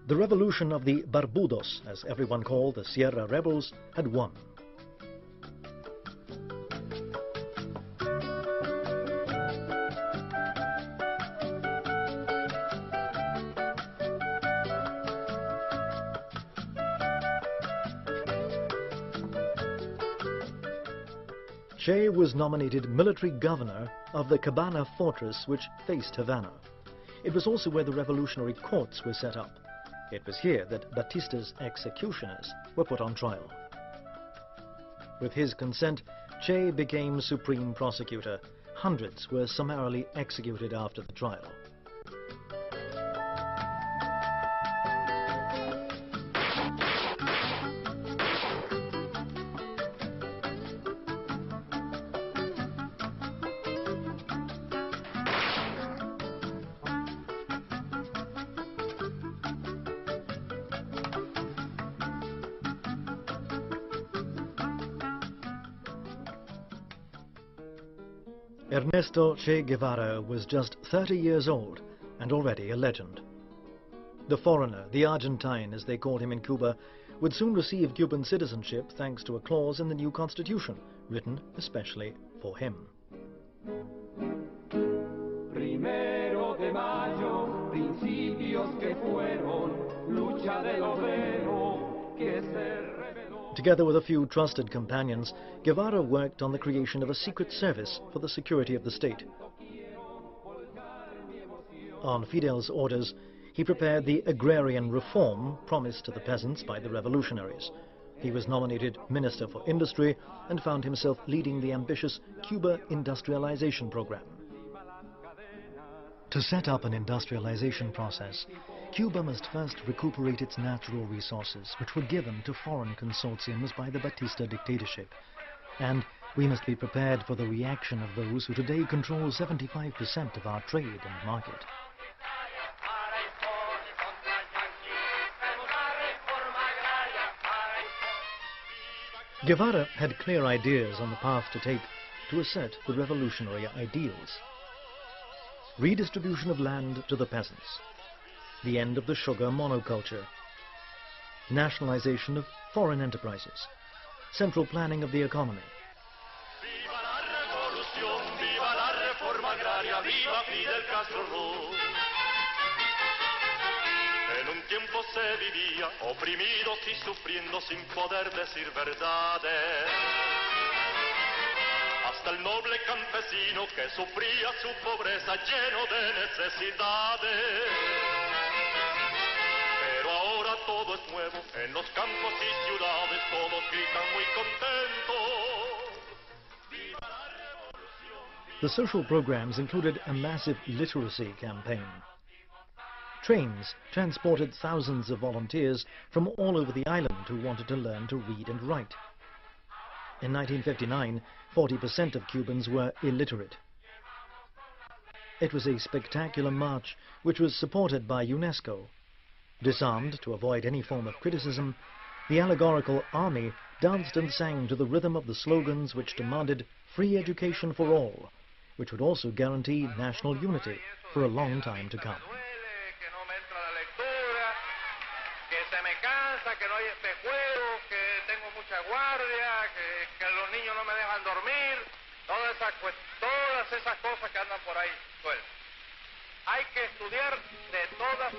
The revolution of the Barbudos, as everyone called the Sierra rebels, had won. Che was nominated military governor of the Cabana fortress which faced Havana. It was also where the revolutionary courts were set up. It was here that Batista's executioners were put on trial. With his consent, Che became supreme prosecutor. Hundreds were summarily executed after the trial. Ernesto Che Guevara was just 30 years old and already a legend. The foreigner, the Argentine as they called him in Cuba, would soon receive Cuban citizenship thanks to a clause in the new constitution, written especially for him. Primero de mayo, principios que fueron, lucha del obrero que se rebeló. Together with a few trusted companions, Guevara worked on the creation of a secret service for the security of the state. On Fidel's orders, he prepared the agrarian reform promised to the peasants by the revolutionaries. He was nominated Minister for Industry and found himself leading the ambitious Cuba industrialization program. To set up an industrialization process, Cuba must first recuperate its natural resources, which were given to foreign consortiums by the Batista dictatorship. And we must be prepared for the reaction of those who today control 75% of our trade and market. Guevara had clear ideas on the path to take to assert the revolutionary ideals. Redistribution of land to the peasants, the end of the sugar monoculture, nationalization of foreign enterprises, central planning of the economy. Viva la revolución, viva la reforma agraria, viva Fidel Castro. En un tiempo se vivía oprimidos y sufriendo sin poder decir verdades. Hasta el noble campesino que sufría su pobreza lleno de necesidades. Pero ahora todo es nuevo, en los campos y ciudades todos gritan muy contentos. ¡Viva la revolución! The social programs included a massive literacy campaign. Trains transported thousands of volunteers from all over the island who wanted to learn to read and write. In 1959, 40% of Cubans were illiterate. It was a spectacular march which was supported by UNESCO. Disarmed to avoid any form of criticism, the allegorical army danced and sang to the rhythm of the slogans which demanded free education for all, which would also guarantee national unity for a long time to come. Todas esas cosas que andan por ahí sueltas. Hay que estudiar de todas.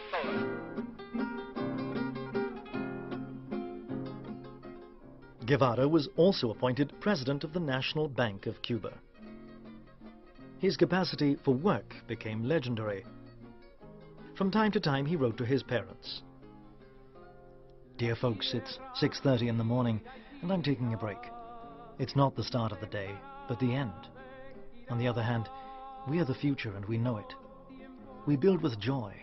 Guevara was also appointed president of the National Bank of Cuba. His capacity for work became legendary. From time to time he wrote to his parents. "Dear folks, it's 6:30 in the morning and I'm taking a break. It's not the start of the day, but the end. On the other hand, we are the future and we know it. We build with joy,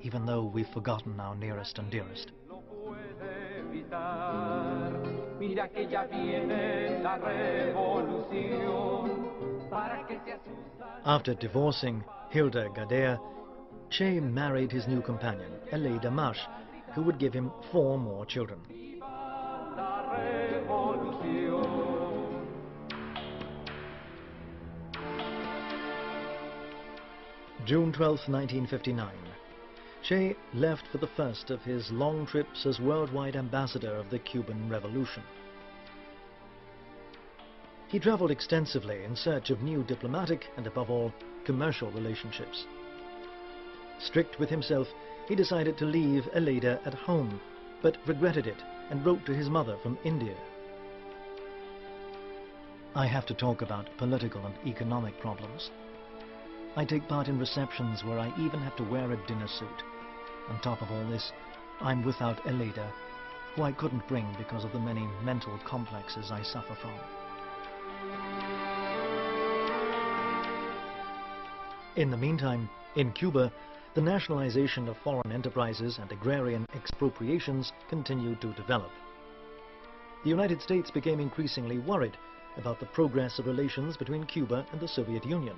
even though we've forgotten our nearest and dearest." After divorcing Hilda Gadea, Che married his new companion, Aleida Marsh, who would give him 4 more children. June 12, 1959. Che left for the first of his long trips as worldwide ambassador of the Cuban Revolution. He traveled extensively in search of new diplomatic and, above all, commercial relationships. Strict with himself, he decided to leave Aleida at home, but regretted it and wrote to his mother from India. I have to talk about political and economic problems. I take part in receptions where I even have to wear a dinner suit. On top of all this, I'm without Aleida, who I couldn't bring because of the many mental complexes I suffer from. In the meantime, in Cuba, the nationalization of foreign enterprises and agrarian expropriations continued to develop. The United States became increasingly worried about the progress of relations between Cuba and the Soviet Union.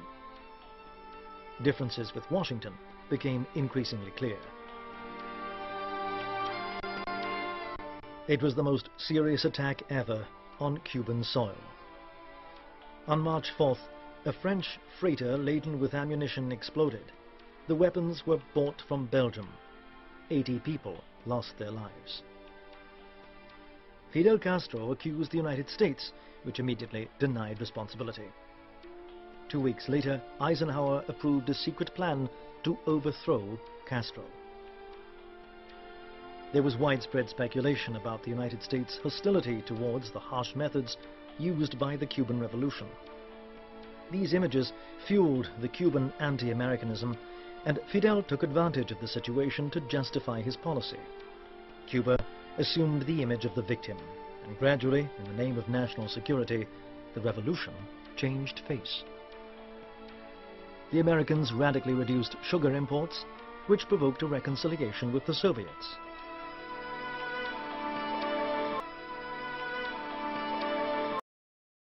Differences with Washington became increasingly clear. It was the most serious attack ever on Cuban soil. On March 4th, a French freighter laden with ammunition exploded. The weapons were bought from Belgium. 80 people lost their lives. Fidel Castro accused the United States, which immediately denied responsibility. 2 weeks later, Eisenhower approved a secret plan to overthrow Castro. There was widespread speculation about the United States' hostility towards the harsh methods used by the Cuban Revolution. These images fueled the Cuban anti-Americanism, and Fidel took advantage of the situation to justify his policy. Cuba assumed the image of the victim, and gradually, in the name of national security, the revolution changed face. The Americans radically reduced sugar imports, which provoked a reconciliation with the Soviets.